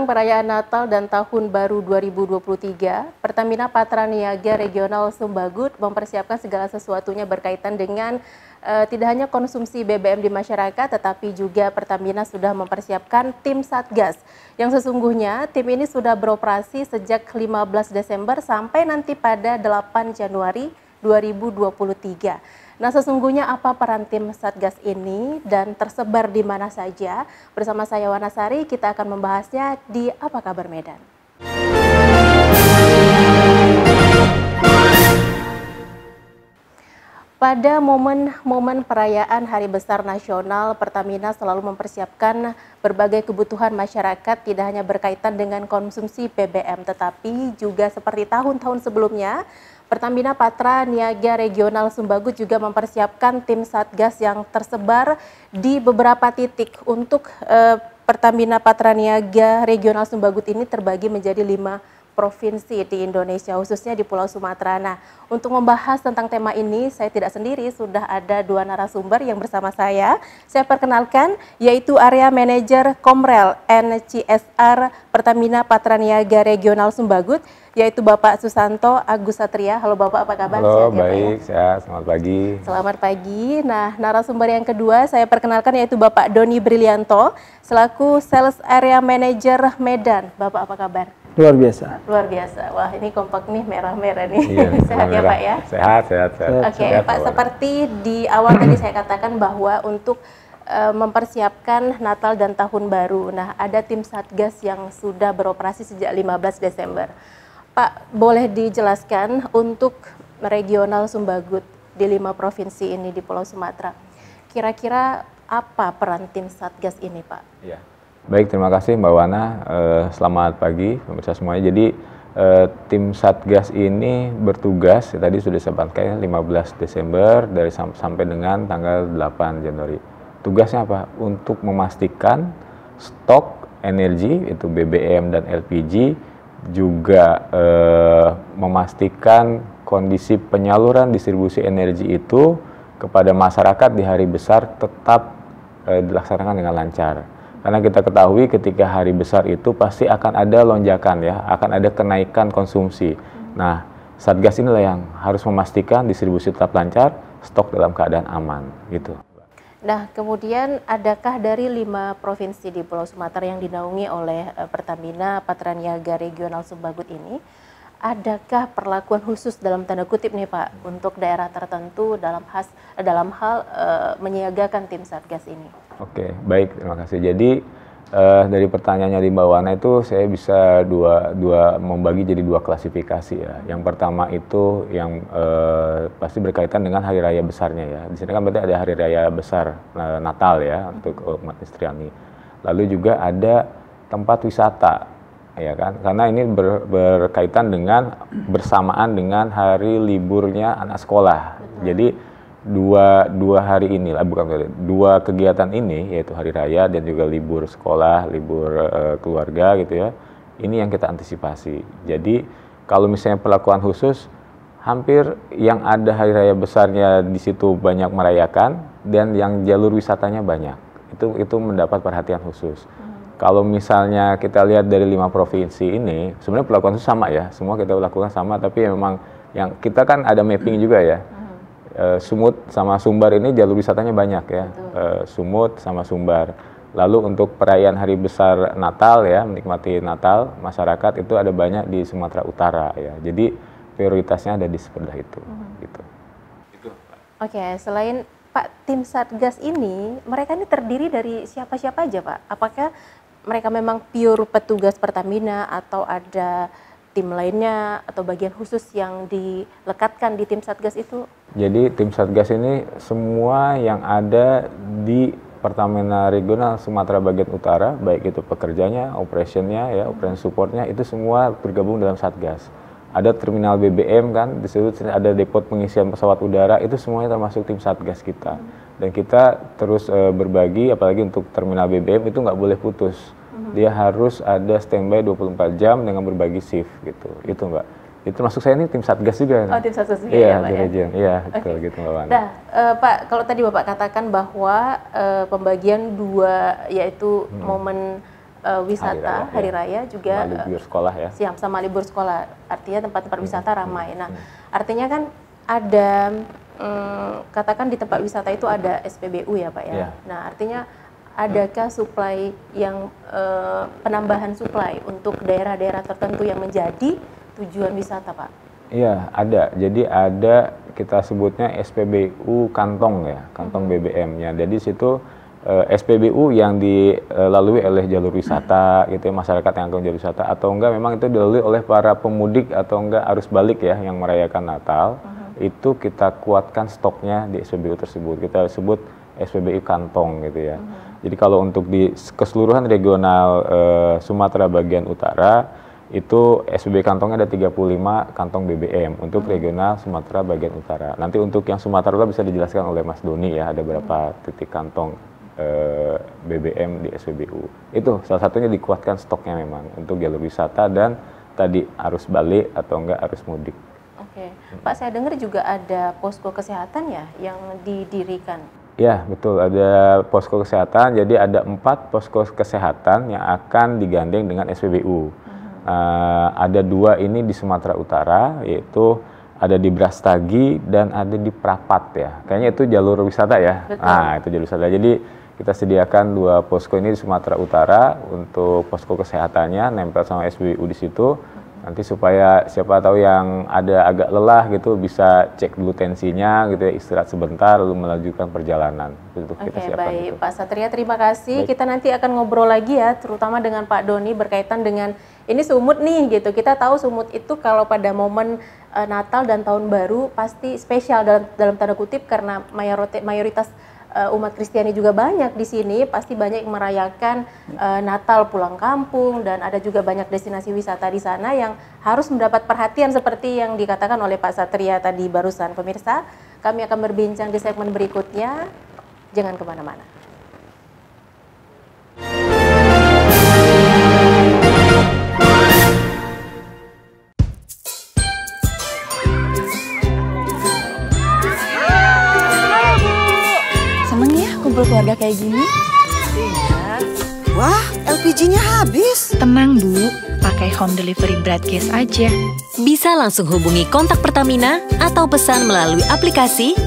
Menjelang perayaan Natal dan Tahun Baru 2023, Pertamina Patraniaga Regional Sumbagut mempersiapkan segala sesuatunya berkaitan dengan tidak hanya konsumsi BBM di masyarakat, tetapi juga Pertamina sudah mempersiapkan tim Satgas. Yang sesungguhnya tim ini sudah beroperasi sejak 15 Desember sampai nanti pada 8 Januari 2023. Nah, sesungguhnya apa peran tim Satgas ini dan tersebar di mana saja? Bersama saya Wanasari, kita akan membahasnya di Apa Kabar Medan. Pada momen-momen perayaan Hari Besar Nasional, Pertamina selalu mempersiapkan berbagai kebutuhan masyarakat, tidak hanya berkaitan dengan konsumsi BBM, tetapi juga seperti tahun-tahun sebelumnya, Pertamina Patraniaga Regional Sumbagut juga mempersiapkan tim Satgas yang tersebar di beberapa titik. Untuk Pertamina Patraniaga Regional Sumbagut ini terbagi menjadi 5 provinsi di Indonesia, khususnya di Pulau Sumatera. Nah, untuk membahas tentang tema ini, saya tidak sendiri, sudah ada 2 narasumber yang bersama saya. Saya perkenalkan, yaitu Area Manager Komrel NCSR Pertamina Patraniaga Regional Sumbagut, yaitu Bapak Susanto Agus Satria. Halo Bapak, apa kabar? Halo, sehat, baik, ya, sehat. Selamat pagi. Selamat pagi. Nah, narasumber yang kedua saya perkenalkan yaitu Bapak Doni Brilianto, selaku Sales Area Manager Medan. Bapak, apa kabar? Luar biasa. Luar biasa. Wah, ini kompak nih, merah-merah nih. Iya, sehat ya Pak ya? Sehat. Oke, Pak, seperti di awal tadi saya katakan bahwa untuk mempersiapkan Natal dan Tahun Baru. Nah, ada tim Satgas yang sudah beroperasi sejak 15 Desember. Pak, boleh dijelaskan untuk regional Sumbagut di 5 provinsi ini di Pulau Sumatera, kira-kira apa peran tim Satgas ini, Pak? Iya. Baik, terima kasih Mbak Wana. Selamat pagi pemirsa semuanya. Jadi tim Satgas ini bertugas, tadi sudah disampaikan 15 Desember dari sampai dengan tanggal 8 Januari. Tugasnya apa? Untuk memastikan stok energi, itu BBM dan LPG, juga memastikan kondisi penyaluran distribusi energi itu kepada masyarakat di hari besar tetap dilaksanakan dengan lancar. Karena kita ketahui ketika hari besar itu pasti akan ada lonjakan ya, akan ada kenaikan konsumsi. Nah, Satgas inilah yang harus memastikan distribusi tetap lancar, stok dalam keadaan aman, gitu. Nah, kemudian adakah dari 5 provinsi di Pulau Sumatera yang dinaungi oleh Pertamina Patraniaga Regional Sumbagut ini, adakah perlakuan khusus dalam tanda kutip nih Pak untuk daerah tertentu dalam hal menyiagakan tim Satgas ini? Oke, baik, terima kasih. Jadi dari pertanyaannya di Mbak Wana itu saya bisa membagi jadi 2 klasifikasi ya. Yang pertama itu yang pasti berkaitan dengan hari raya besarnya ya. Di sini kan berarti ada hari raya besar Natal ya untuk umat Kristiani. Lalu juga ada tempat wisata ya kan, karena ini berkaitan dengan bersamaan dengan hari liburnya anak sekolah. Jadi dua hari ini lah, bukan 2 kegiatan ini, yaitu hari raya dan juga libur sekolah, libur keluarga gitu ya. Ini yang kita antisipasi. Jadi kalau misalnya perlakuan khusus, hampir yang ada hari raya besarnya di situ banyak merayakan dan yang jalur wisatanya banyak. Itu mendapat perhatian khusus. Kalau misalnya kita lihat dari 5 provinsi ini, sebenarnya perlakuan itu sama ya, semua kita lakukan sama, tapi memang yang kita kan ada mapping juga ya. Sumut sama Sumbar ini jalur wisatanya banyak ya, Sumut sama Sumbar. Lalu untuk perayaan hari besar Natal ya, menikmati Natal, masyarakat itu ada banyak di Sumatera Utara ya. Jadi prioritasnya ada di sebelah itu. Gitu. Oke, selain Pak tim Satgas ini, mereka ini terdiri dari siapa-siapa aja Pak? Apakah mereka memang pure petugas Pertamina atau ada tim lainnya atau bagian khusus yang dilekatkan di tim Satgas itu? Jadi tim Satgas ini semua yang ada di Pertamina Regional Sumatera bagian utara, baik itu pekerjanya, operationnya, ya, operation supportnya, itu semua bergabung dalam Satgas. Ada terminal BBM kan, di situ ada depot pengisian pesawat udara, itu semuanya termasuk tim Satgas kita. Dan kita terus berbagi, apalagi untuk terminal BBM itu nggak boleh putus. Dia harus ada standby 24 jam dengan berbagi shift gitu. Itu Mbak. Itu termasuk saya ini tim Satgas juga. Oh, tim Satgas juga iya, ya Pak ya? Region. Iya, betul gitu Mbak Wana. Nah, Pak, kalau tadi Bapak katakan bahwa pembagian 2 yaitu momen wisata hari raya juga libur sekolah ya. Siap, sama libur sekolah. Artinya tempat-tempat wisata ramai. Nah, artinya kan ada katakan di tempat wisata itu ada SPBU ya Pak ya. Nah, artinya adakah suplai yang penambahan suplai untuk daerah-daerah tertentu yang menjadi tujuan wisata Pak? Iya, ada. Jadi ada, kita sebutnya SPBU kantong ya, kantong BBM-nya. Jadi situ SPBU yang dilalui oleh jalur wisata gitu ya, masyarakat yang akan jalur wisata, atau enggak memang itu dilalui oleh para pemudik atau enggak arus balik ya yang merayakan Natal, itu kita kuatkan stoknya di SPBU tersebut. Kita sebut SPBU kantong gitu ya. Jadi kalau untuk di keseluruhan regional Sumatera bagian utara itu SPBU kantongnya ada 35 kantong BBM untuk regional Sumatera bagian utara. Nanti untuk yang Sumatera Utara bisa dijelaskan oleh Mas Doni ya, ada berapa titik kantong BBM di SPBU. Itu salah satunya dikuatkan stoknya memang untuk jalur wisata dan tadi arus balik atau enggak arus mudik. Oke, Pak, saya dengar juga ada posko kesehatan ya yang didirikan. Ya betul, ada posko kesehatan. Jadi ada 4 posko kesehatan yang akan digandeng dengan SPBU. Ada 2 ini di Sumatera Utara, yaitu ada di Brastagi dan ada di Prapat ya. Kayaknya itu jalur wisata ya. Betul. Nah itu jalur wisata. Jadi kita sediakan 2 posko ini di Sumatera Utara untuk posko kesehatannya, nempel sama SPBU di situ. Nanti supaya siapa tahu yang ada agak lelah gitu bisa cek dulu tensinya gitu ya, istirahat sebentar lalu melanjutkan perjalanan. Itu kita siapkan. Baik, itu. Pak Satria, terima kasih. Baik. Kita nanti akan ngobrol lagi ya, terutama dengan Pak Doni berkaitan dengan ini Sumut nih gitu. Kita tahu Sumut itu kalau pada momen Natal dan Tahun Baru pasti spesial dalam tanda kutip karena mayoritas umat Kristiani juga banyak di sini, pasti banyak yang merayakan Natal pulang kampung, dan ada juga banyak destinasi wisata di sana yang harus mendapat perhatian seperti yang dikatakan oleh Pak Satria tadi barusan. Pemirsa, kami akan berbincang di segmen berikutnya, jangan kemana-mana. Kumpul keluarga kayak gini? Iya. Wah, LPG-nya habis. Tenang Bu, pakai home delivery broadcast aja. Bisa langsung hubungi kontak Pertamina atau pesan melalui aplikasi.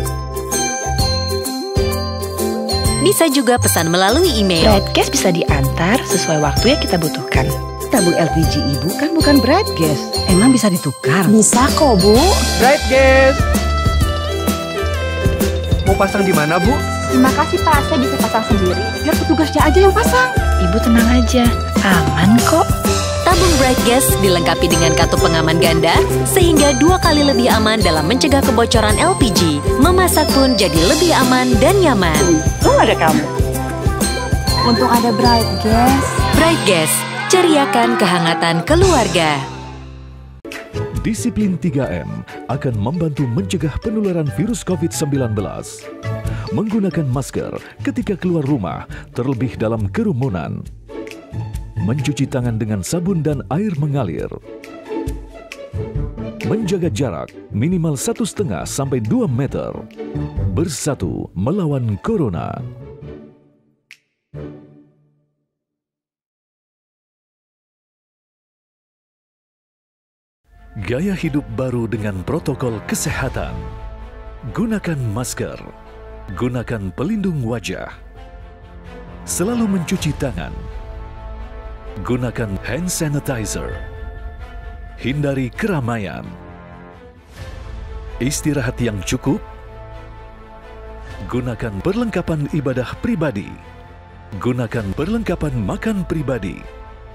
Bisa juga pesan melalui email. Broadcast bisa diantar sesuai waktu yang kita butuhkan. Tabung LPG Ibu kan bukan broadcast. Emang bisa ditukar? Bisa kok Bu. Broadcast. Mau pasang di mana Bu? Terima kasih Pak, saya bisa pasang sendiri. Biar petugasnya aja yang pasang. Ibu tenang aja, aman kok. Tabung Bright Gas dilengkapi dengan kartu pengaman ganda, sehingga 2 kali lebih aman dalam mencegah kebocoran LPG. Memasak pun jadi lebih aman dan nyaman. Untung ada kamu. Untung ada Bright Gas. Bright Gas, ceriakan kehangatan keluarga. Disiplin 3M akan membantu mencegah penularan virus COVID-19. Menggunakan masker ketika keluar rumah, terlebih dalam kerumunan. Mencuci tangan dengan sabun dan air mengalir. Menjaga jarak minimal 1,5 sampai 2 meter. Bersatu melawan Corona. Gaya hidup baru dengan protokol kesehatan. Gunakan masker. Gunakan pelindung wajah. Selalu mencuci tangan. Gunakan hand sanitizer. Hindari keramaian. Istirahat yang cukup. Gunakan perlengkapan ibadah pribadi. Gunakan perlengkapan makan pribadi.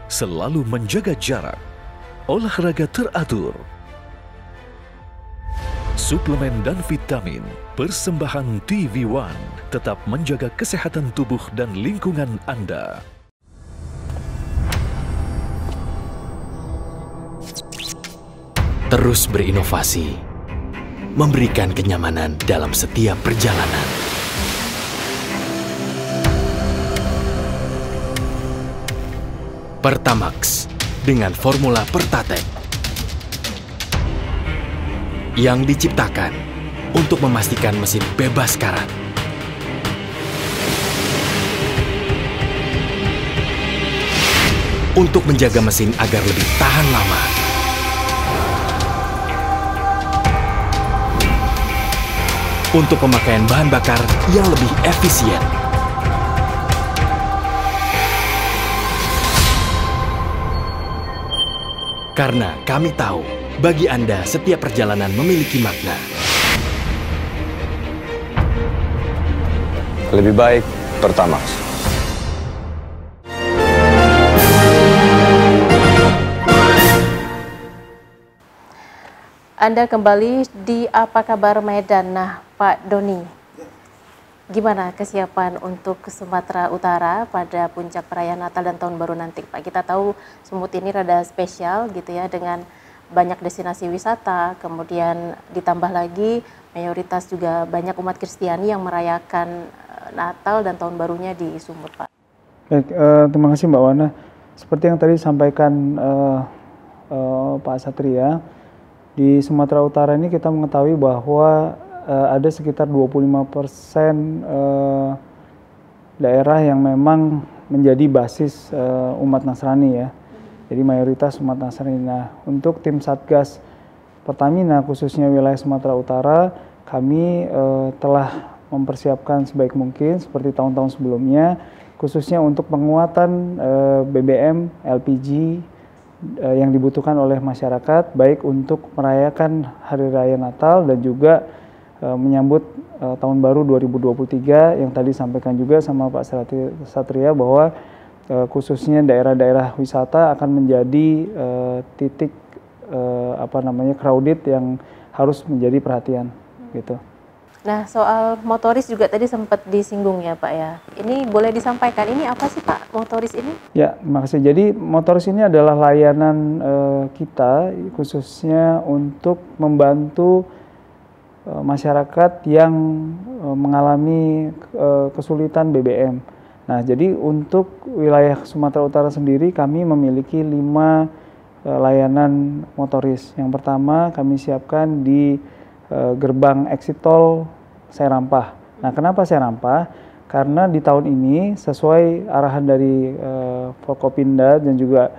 Selalu menjaga jarak. Olahraga teratur. Suplemen dan vitamin persembahan TV One tetap menjaga kesehatan tubuh dan lingkungan Anda. Terus berinovasi, memberikan kenyamanan dalam setiap perjalanan. Pertamax dengan formula Pertatek yang diciptakan untuk memastikan mesin bebas karat. untuk menjaga mesin agar lebih tahan lama. Untuk pemakaian bahan bakar yang lebih efisien. Karena kami tahu, bagi Anda setiap perjalanan memiliki makna. Lebih baik Pertamax. Anda kembali di Apa Kabar Medan. Nah, Pak Doni, gimana kesiapan untuk Sumatera Utara pada puncak perayaan Natal dan Tahun Baru nanti, Pak? Kita tahu Sumut ini rada spesial gitu ya, dengan banyak destinasi wisata, kemudian ditambah lagi mayoritas juga banyak umat Kristiani yang merayakan Natal dan Tahun Barunya di Sumut, Pak. Baik, terima kasih Mbak Wana. Seperti yang tadi disampaikan Pak Satria, di Sumatera Utara ini kita mengetahui bahwa ada sekitar 25% daerah yang memang menjadi basis umat Nasrani ya. Jadi mayoritas umat Nasrani. Nah, untuk tim Satgas Pertamina khususnya wilayah Sumatera Utara, kami telah mempersiapkan sebaik mungkin seperti tahun-tahun sebelumnya, khususnya untuk penguatan BBM, LPG yang dibutuhkan oleh masyarakat, baik untuk merayakan Hari Raya Natal dan juga menyambut Tahun Baru 2023 yang tadi sampaikan juga sama Pak Satria bahwa khususnya daerah-daerah wisata akan menjadi titik crowded yang harus menjadi perhatian gitu. Nah, soal motoris juga tadi sempat disinggung ya Pak ya. Ini boleh disampaikan, ini apa sih Pak motoris ini? Ya, terima kasih. Jadi motoris ini adalah layanan kita khususnya untuk membantu masyarakat yang mengalami kesulitan BBM. Nah, jadi untuk wilayah Sumatera Utara sendiri kami memiliki 5 layanan motoris. Yang pertama kami siapkan di gerbang exit tol Serampah. Nah, kenapa Serampah? Karena di tahun ini sesuai arahan dari Forkopimda dan juga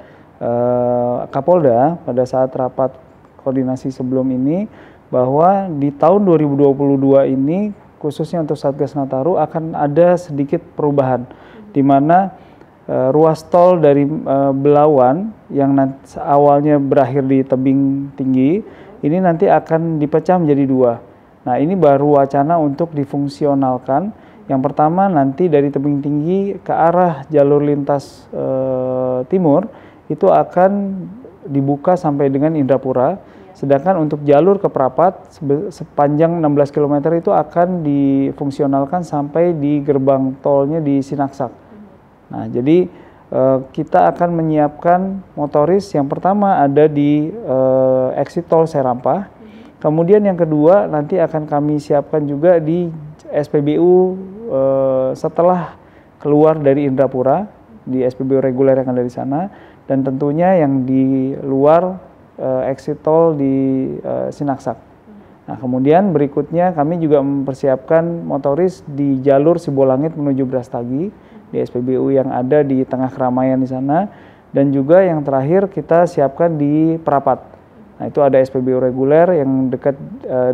Kapolda pada saat rapat koordinasi sebelum ini, bahwa di tahun 2022 ini khususnya untuk Satgas Nataru akan ada sedikit perubahan, di mana ruas tol dari Belawan yang awalnya berakhir di tebing tinggi ini nanti akan dipecah menjadi 2. Nah, ini baru wacana untuk difungsionalkan. Yang pertama nanti dari tebing tinggi ke arah jalur lintas timur itu akan dibuka sampai dengan Indrapura. Sedangkan untuk jalur ke Prapat sepanjang 16 km itu akan difungsionalkan sampai di gerbang tolnya di Sinaksak. Nah, jadi kita akan menyiapkan motoris yang pertama ada di exit tol Serampah. Kemudian yang kedua nanti akan kami siapkan juga di SPBU setelah keluar dari Indrapura, di SPBU reguler yang ada di sana, dan tentunya yang di luar exit tol di Sinaksak. Nah, kemudian berikutnya kami juga mempersiapkan motoris di jalur Sibolangit menuju Brastagi di SPBU yang ada di tengah keramaian di sana, dan juga yang terakhir kita siapkan di Prapat. Nah, itu ada SPBU reguler yang dekat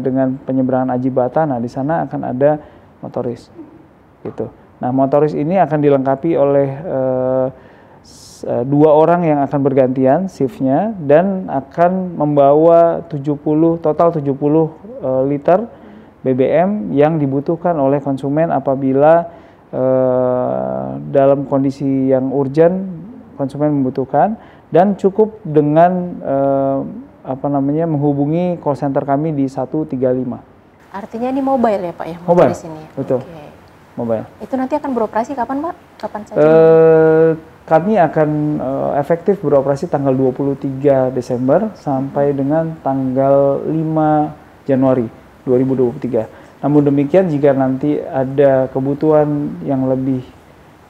dengan penyeberangan Aji Bata. Nah, di sana akan ada motoris. Gitu. Nah, motoris ini akan dilengkapi oleh 2 orang yang akan bergantian shiftnya dan akan membawa total 70 liter BBM yang dibutuhkan oleh konsumen apabila dalam kondisi yang urgent konsumen membutuhkan, dan cukup dengan menghubungi call center kami di 135. Artinya ini mobile ya Pak ya? Mobile, di sini. betul. Okay. Mobile. Itu nanti akan beroperasi kapan Pak? Kapan saja? Kami akan efektif beroperasi tanggal 23 Desember sampai dengan tanggal 5 Januari 2023. Namun demikian jika nanti ada kebutuhan yang lebih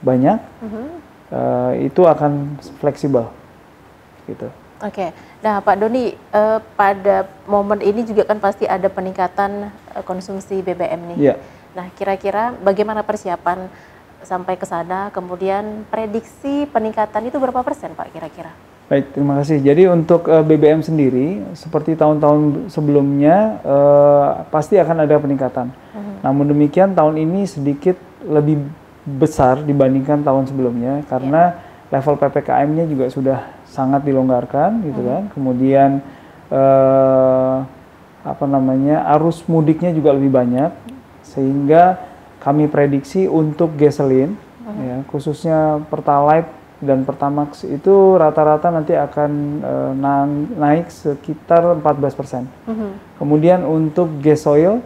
banyak, itu akan fleksibel, gitu. Oke. Nah Pak Doni, pada momen ini juga kan pasti ada peningkatan konsumsi BBM nih. Yeah. Nah kira-kira bagaimana persiapan sampai ke sana, kemudian prediksi peningkatan itu berapa persen Pak kira-kira? Baik, terima kasih. Jadi untuk BBM sendiri, seperti tahun-tahun sebelumnya, pasti akan ada peningkatan. Namun demikian tahun ini sedikit lebih besar dibandingkan tahun sebelumnya, karena level PPKM-nya juga sudah sangat dilonggarkan, gitu kan. Kemudian arus mudiknya juga lebih banyak, sehingga kami prediksi untuk gasolin, ya, khususnya Pertalite dan Pertamax itu rata-rata nanti akan naik sekitar 14%. Kemudian untuk gasoil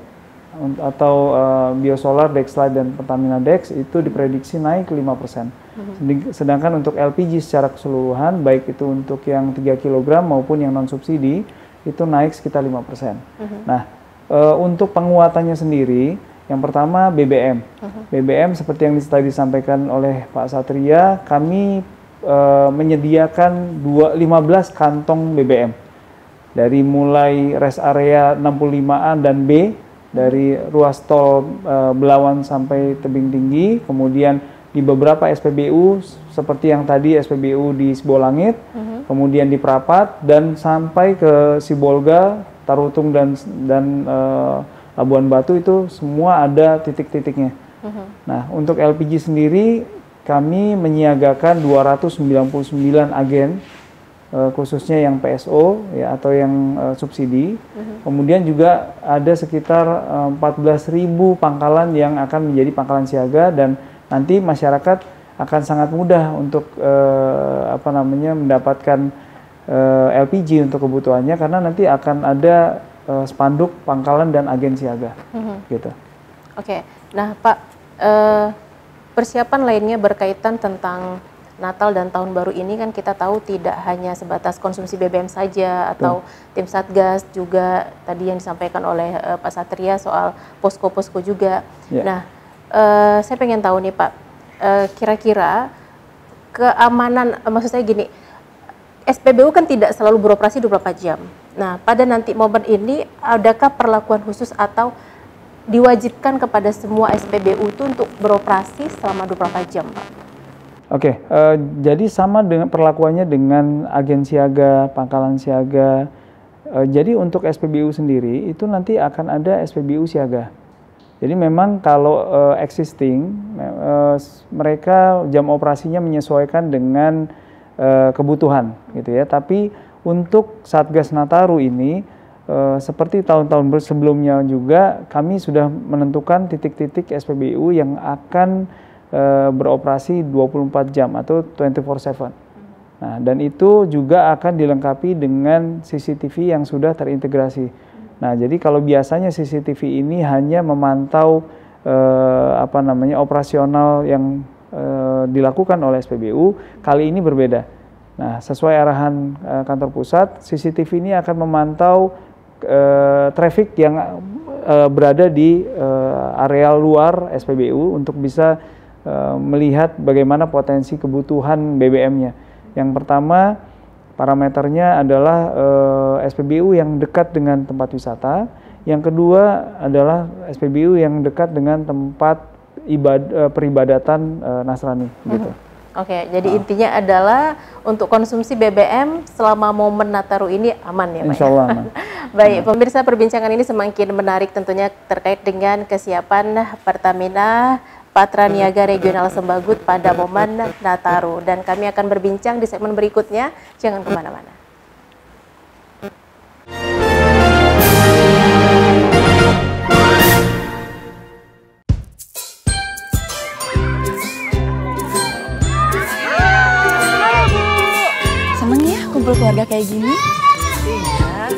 atau biosolar, Dexlite dan Pertamina Dex itu diprediksi naik 5%. Sedangkan untuk LPG secara keseluruhan, baik itu untuk yang 3 kg maupun yang non subsidi, itu naik sekitar 5%. Nah, untuk penguatannya sendiri, yang pertama BBM. BBM seperti yang tadi disampaikan oleh Pak Satria, kami menyediakan 15 kantong BBM. Dari mulai rest area 65A dan B, dari ruas tol Belawan sampai Tebing Tinggi, kemudian di beberapa SPBU seperti yang tadi SPBU di Sibolangit, kemudian di Prapat, dan sampai ke Sibolga, Tarutung dan Labuan Batu, itu semua ada titik-titiknya. Nah, untuk LPG sendiri kami menyiagakan 299 agen, khususnya yang PSO ya, atau yang subsidi. Kemudian juga ada sekitar 14.000 pangkalan yang akan menjadi pangkalan siaga, dan nanti masyarakat akan sangat mudah untuk mendapatkan LPG untuk kebutuhannya, karena nanti akan ada spanduk pangkalan dan agen siaga, gitu. Oke, nah Pak, persiapan lainnya berkaitan tentang Natal dan Tahun Baru ini kan kita tahu tidak hanya sebatas konsumsi BBM saja, atau tim Satgas juga tadi yang disampaikan oleh Pak Satria soal posko-posko juga. Nah, saya pengen tahu nih Pak, kira-kira keamanan, maksud saya gini, SPBU kan tidak selalu beroperasi 24 jam. Nah, pada nanti momen ini, adakah perlakuan khusus atau diwajibkan kepada semua SPBU itu untuk beroperasi selama 24 jam, Pak? Oke, jadi sama dengan perlakuannya dengan agen siaga, pangkalan siaga. Jadi untuk SPBU sendiri, itu nanti akan ada SPBU siaga. Jadi memang kalau existing, mereka jam operasinya menyesuaikan dengan kebutuhan, gitu ya. Tapi untuk Satgas Nataru ini, seperti tahun-tahun sebelumnya juga, kami sudah menentukan titik-titik SPBU yang akan beroperasi 24 jam atau 24/7. Nah, dan itu juga akan dilengkapi dengan CCTV yang sudah terintegrasi. Nah, jadi kalau biasanya CCTV ini hanya memantau operasional yang dilakukan oleh SPBU, kali ini berbeda. Nah, sesuai arahan kantor pusat, CCTV ini akan memantau traffic yang berada di area luar SPBU untuk bisa melihat bagaimana potensi kebutuhan BBM-nya. Yang pertama, parameternya adalah SPBU yang dekat dengan tempat wisata. Yang kedua adalah SPBU yang dekat dengan tempat peribadatan Nasrani, gitu. Oke, jadi intinya adalah untuk konsumsi BBM selama momen Nataru ini aman ya, Pak? Insya Allah aman. Baik, pemirsa, perbincangan ini semakin menarik tentunya terkait dengan kesiapan Pertamina Patraniaga Regional Sembagut pada momen Nataru. Dan kami akan berbincang di segmen berikutnya, jangan kemana-mana. Kumpul keluarga kayak gini? Iya.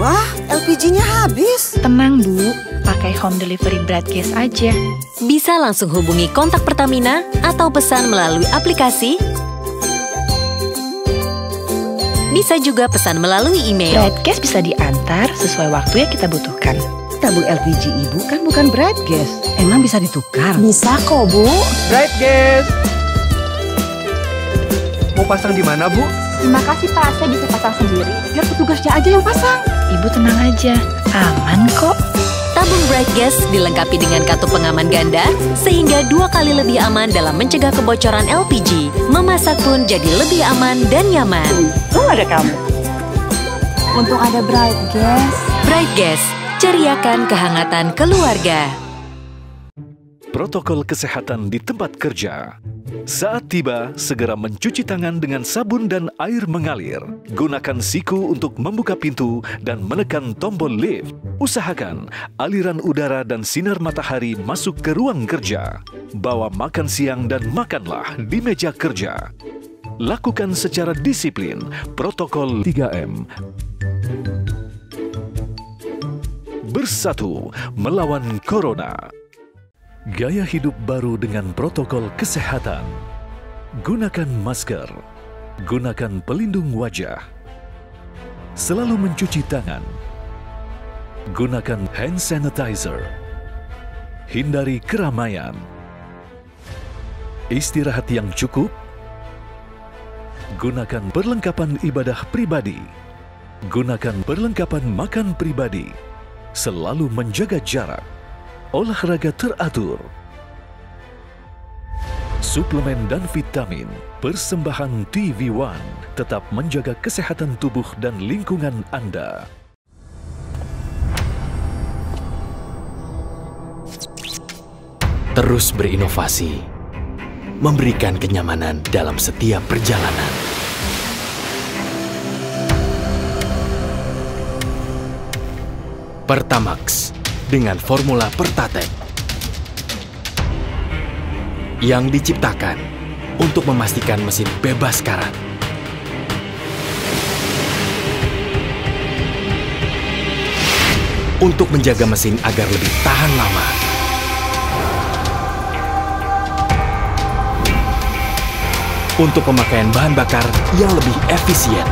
Wah, LPG-nya habis. Tenang, Bu. Pakai home delivery broadcast aja. Bisa langsung hubungi kontak Pertamina atau pesan melalui aplikasi. Bisa juga pesan melalui email. Broadcast bisa diantar sesuai waktu yang kita butuhkan. Tabung LPG Ibu kan bukan broadcast. Emang bisa ditukar? Bisa kok, Bu. Broadcast. Mau pasang di mana, Bu? Terima kasih Pak, saya bisa pasang sendiri. Biar petugasnya aja yang pasang. Ibu tenang aja, aman kok. Tabung Bright Gas dilengkapi dengan kartu pengaman ganda sehingga 2 kali lebih aman dalam mencegah kebocoran LPG. Memasak pun jadi lebih aman dan nyaman. Untung ada kamu. Untung ada Bright Gas. Bright Gas, ceriakan kehangatan keluarga. Protokol kesehatan di tempat kerja. Saat tiba, segera mencuci tangan dengan sabun dan air mengalir. Gunakan siku untuk membuka pintu dan menekan tombol lift. Usahakan aliran udara dan sinar matahari masuk ke ruang kerja. Bawa makan siang dan makanlah di meja kerja. Lakukan secara disiplin protokol 3M. Bersatu melawan Corona. Gaya hidup baru dengan protokol kesehatan. Gunakan masker. Gunakan pelindung wajah. Selalu mencuci tangan. Gunakan hand sanitizer. Hindari keramaian. Istirahat yang cukup. Gunakan perlengkapan ibadah pribadi. Gunakan perlengkapan makan pribadi. Selalu menjaga jarak. Olahraga teratur. Suplemen dan vitamin, persembahan TV1 tetap menjaga kesehatan tubuh dan lingkungan Anda. Terus berinovasi, memberikan kenyamanan dalam setiap perjalanan. Pertamax dengan formula Pertatek yang diciptakan untuk memastikan mesin bebas karat. Untuk menjaga mesin agar lebih tahan lama. Untuk pemakaian bahan bakar yang lebih efisien.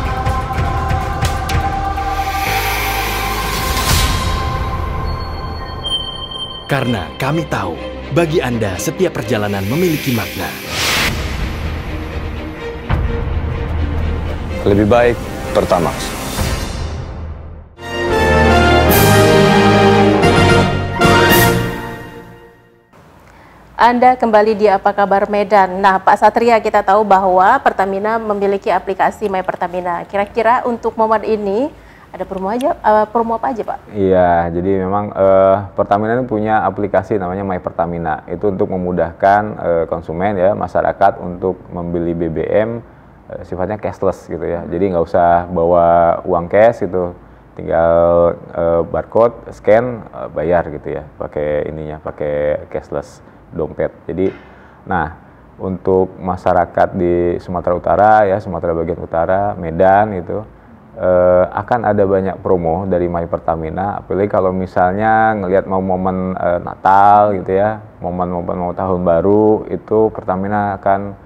Karena kami tahu, bagi Anda setiap perjalanan memiliki makna. Lebih baik Pertamax. Anda kembali di Apa Kabar Medan. Nah, Pak Satria, kita tahu bahwa Pertamina memiliki aplikasi My Pertamina. Kira-kira untuk momen ini ada promo apa aja, Pak? Iya, jadi memang Pertamina ini punya aplikasi namanya My Pertamina. Itu untuk memudahkan konsumen ya, masyarakat untuk membeli BBM sifatnya cashless gitu ya. Jadi nggak usah bawa uang cash gitu, tinggal barcode, scan, bayar gitu ya, pakai cashless dompet. Jadi, nah untuk masyarakat di Sumatera Utara ya, Sumatera bagian utara, Medan itu. Akan ada banyak promo dari My Pertamina, apalagi kalau misalnya ngelihat mau momen Natal gitu ya, momen-momen mau tahun baru, itu Pertamina akan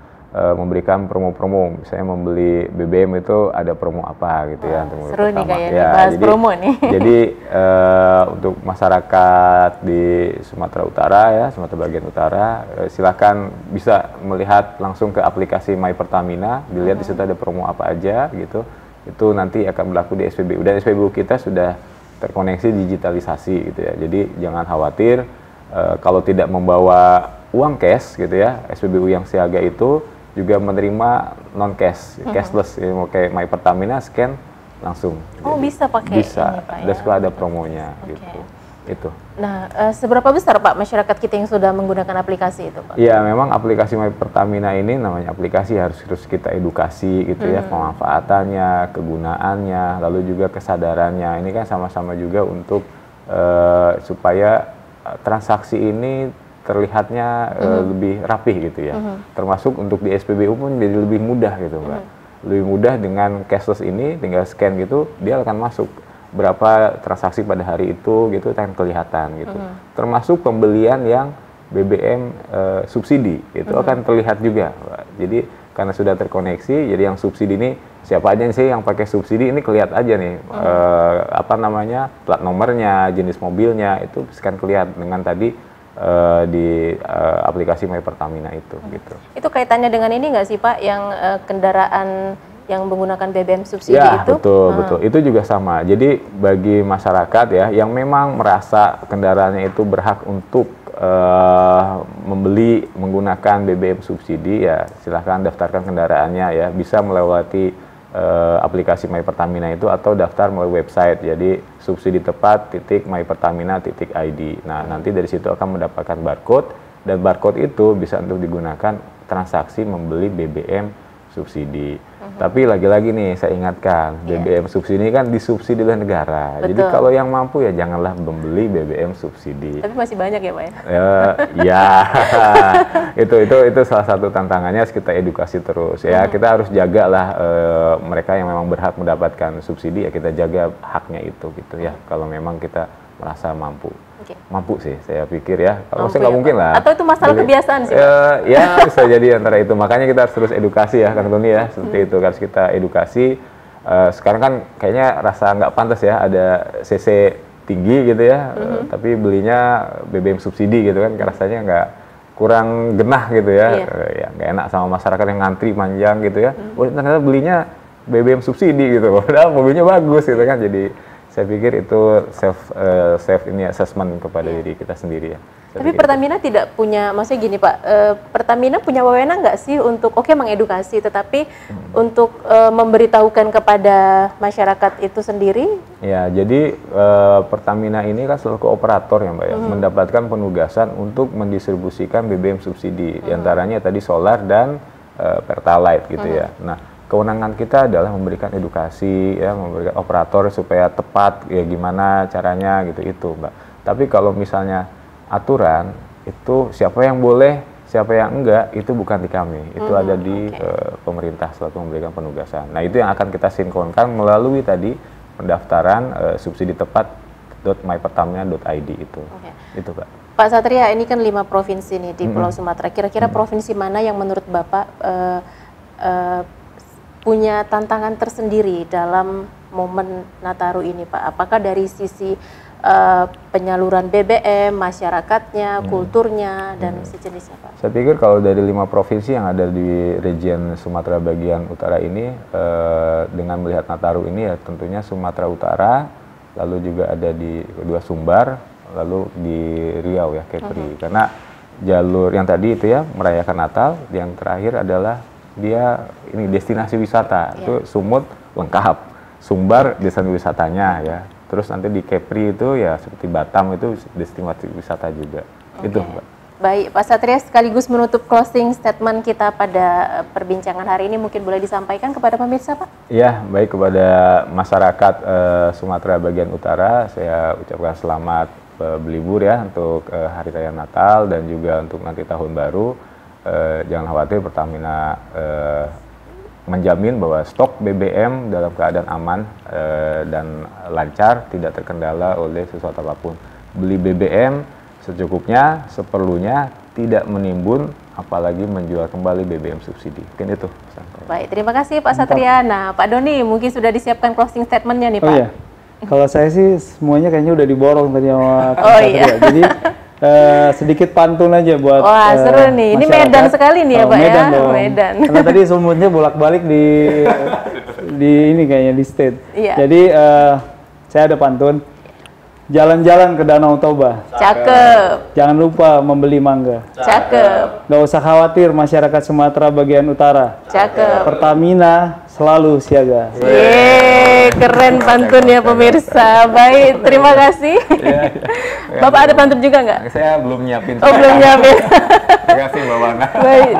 memberikan promo-promo. Misalnya membeli BBM itu ada promo apa gitu ya. Untuk seru nih kayaknya ya, bahas promo nih. Jadi untuk masyarakat di Sumatera Utara ya, Sumatera bagian utara, silakan bisa melihat langsung ke aplikasi My Pertamina, dilihat di situ ada promo apa aja gitu. Itu nanti akan berlaku di SPBU, dan SPBU kita sudah terkoneksi digitalisasi gitu ya. Jadi jangan khawatir kalau tidak membawa uang cash gitu ya. SPBU yang siaga itu juga menerima non cash, cashless ya, mau kayak My Pertamina scan langsung. Oh, jadi, bisa pakai bisa, ini, Pak, ada ya? suka ada promonya gitu. Itu. Nah, seberapa besar Pak masyarakat kita yang sudah menggunakan aplikasi itu, Pak? Iya, memang aplikasi My Pertamina ini namanya aplikasi harus kita edukasi gitu ya, pemanfaatannya, kegunaannya, lalu juga kesadarannya. Ini kan sama-sama juga untuk supaya transaksi ini terlihatnya lebih rapih gitu ya. Termasuk untuk di SPBU pun jadi lebih mudah gitu, Mbak. Lebih mudah dengan cashless ini, tinggal scan gitu, dia akan masuk berapa transaksi pada hari itu gitu, akan kelihatan gitu. Termasuk pembelian yang BBM subsidi itu akan terlihat juga, Pak. Jadi karena sudah terkoneksi, jadi yang subsidi ini siapa aja sih yang pakai subsidi ini kelihatan aja nih apa namanya, plat nomornya, jenis mobilnya, itu akan kelihatan dengan tadi di aplikasi My Pertamina itu gitu. Itu kaitannya dengan ini nggak sih Pak, yang kendaraan yang menggunakan BBM subsidi ya, itu? Betul. Itu juga sama. Jadi bagi masyarakat ya yang memang merasa kendaraannya itu berhak untuk membeli menggunakan BBM subsidi, ya silahkan daftarkan kendaraannya ya. Bisa melewati aplikasi My Pertamina itu atau daftar melalui website. Jadi subsiditepat.mypertamina.id. Nah, nanti dari situ akan mendapatkan barcode, dan barcode itu bisa untuk digunakan transaksi membeli BBM subsidi. Tapi lagi-lagi nih saya ingatkan, BBM subsidi kan disubsidi oleh negara. Betul. Jadi kalau yang mampu ya janganlah membeli BBM subsidi. Tapi masih banyak ya Pak ya? Ya, itu salah satu tantangannya, harus kita edukasi terus ya. Kita harus jagalah mereka yang memang berhak mendapatkan subsidi, ya kita jaga haknya itu gitu ya. Kalau memang kita merasa mampu. Mampu sih saya pikir ya. Kalau saya nggak mungkin lah. Atau itu masalah kebiasaan sih? Ya bisa jadi antara itu. Makanya kita harus terus edukasi ya Kang Tony ya. Seperti itu harus kita edukasi. Sekarang kan kayaknya rasa nggak pantas ya ada CC tinggi gitu ya. Tapi belinya BBM subsidi gitu kan. Rasanya nggak, kurang genah gitu ya. Ya nggak enak sama masyarakat yang ngantri panjang gitu ya. Ternyata belinya BBM subsidi gitu. Padahal mobilnya bagus gitu kan. Jadi saya pikir itu self ini assessment kepada diri kita sendiri ya. Tapi Pertamina tidak punya, maksudnya gini Pak, Pertamina punya wewenang nggak sih untuk mengedukasi, tetapi untuk memberitahukan kepada masyarakat itu sendiri? Ya, jadi Pertamina ini kan selaku operator ya Mbak ya, mendapatkan penugasan untuk mendistribusikan BBM subsidi, diantaranya tadi solar dan Pertalite gitu ya. Nah, kewenangan kita adalah memberikan edukasi ya, memberikan operator supaya tepat ya gimana caranya gitu itu Mbak. Tapi kalau misalnya aturan itu siapa yang boleh, siapa yang enggak, itu bukan di kami. Itu ada di pemerintah selalu memberikan penugasan. Nah, itu yang akan kita sinkronkan melalui tadi pendaftaran subsiditepat.mypertamina.id itu. Itu Pak. Pak Satria, ini kan 5 provinsi nih di Pulau Sumatera. Kira-kira provinsi mana yang menurut Bapak punya tantangan tersendiri dalam momen Nataru ini Pak? Apakah dari sisi penyaluran BBM, masyarakatnya, kulturnya, dan sejenisnya Pak? Saya pikir kalau dari 5 provinsi yang ada di region Sumatera bagian utara ini, dengan melihat Nataru ini ya tentunya Sumatera Utara, lalu juga ada di kedua Sumbar, lalu di Riau ya, Kepri. Karena jalur yang tadi itu ya merayakan Natal, yang terakhir adalah dia ini destinasi wisata. Itu Sumut lengkap, Sumbar destinasi wisatanya ya. Terus nanti di Kepri itu ya seperti Batam itu destinasi wisata juga. Itu Mbak. Baik, Pak Satria, sekaligus menutup closing statement kita pada perbincangan hari ini, mungkin boleh disampaikan kepada pemirsa Pak? Ya, baik, kepada masyarakat Sumatera bagian utara saya ucapkan selamat berlibur ya untuk Hari Raya Natal dan juga untuk nanti Tahun Baru. Jangan khawatir, Pertamina menjamin bahwa stok BBM dalam keadaan aman dan lancar, tidak terkendala oleh sesuatu apapun. Beli BBM secukupnya, seperlunya, tidak menimbun, apalagi menjual kembali BBM subsidi. Mungkin itu. Baik, terima kasih Pak Satria. Nah, Pak Doni, mungkin sudah disiapkan closing statementnya nih Pak. Iya. Kalau saya sih semuanya kayaknya udah diborong tadi sama Pak Satria. Iya. Jadi sedikit pantun aja buat wah, seru nih. Ini Medan sekali nih ya Pak Medan ya. dong. Medan. Karena tadi sumutnya bolak-balik di ini kayaknya di state. Iya. Jadi saya ada pantun. Jalan-jalan ke Danau Toba. Cakep. Jangan lupa membeli mangga. Cakep. Gak usah khawatir masyarakat Sumatera bagian utara. Cakep. Pertamina selalu siaga. Yeay, keren pantunnya pemirsa. Baik, terima kasih. Bapak ada pantun juga nggak? Saya belum nyiapin. Oh, belum nyiapin. Terima kasih Mbak Wana. Baik,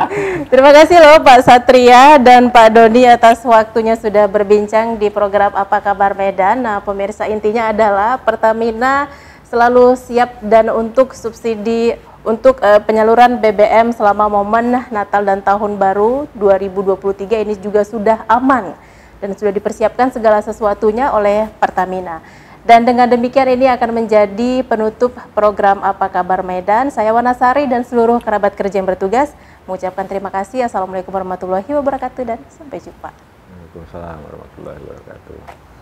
terima kasih loh Pak Satria dan Pak Doni atas waktunya sudah berbincang di program Apa Kabar Medan. Nah, pemirsa, intinya adalah Pertamina selalu siap dan untuk subsidi untuk penyaluran BBM selama momen Natal dan Tahun Baru 2023 ini juga sudah aman dan sudah dipersiapkan segala sesuatunya oleh Pertamina. Dan dengan demikian ini akan menjadi penutup program Apa Kabar Medan. Saya Wanasari dan seluruh kerabat kerja yang bertugas mengucapkan terima kasih. Assalamualaikum warahmatullahi wabarakatuh dan sampai jumpa. Waalaikumsalam warahmatullahi wabarakatuh.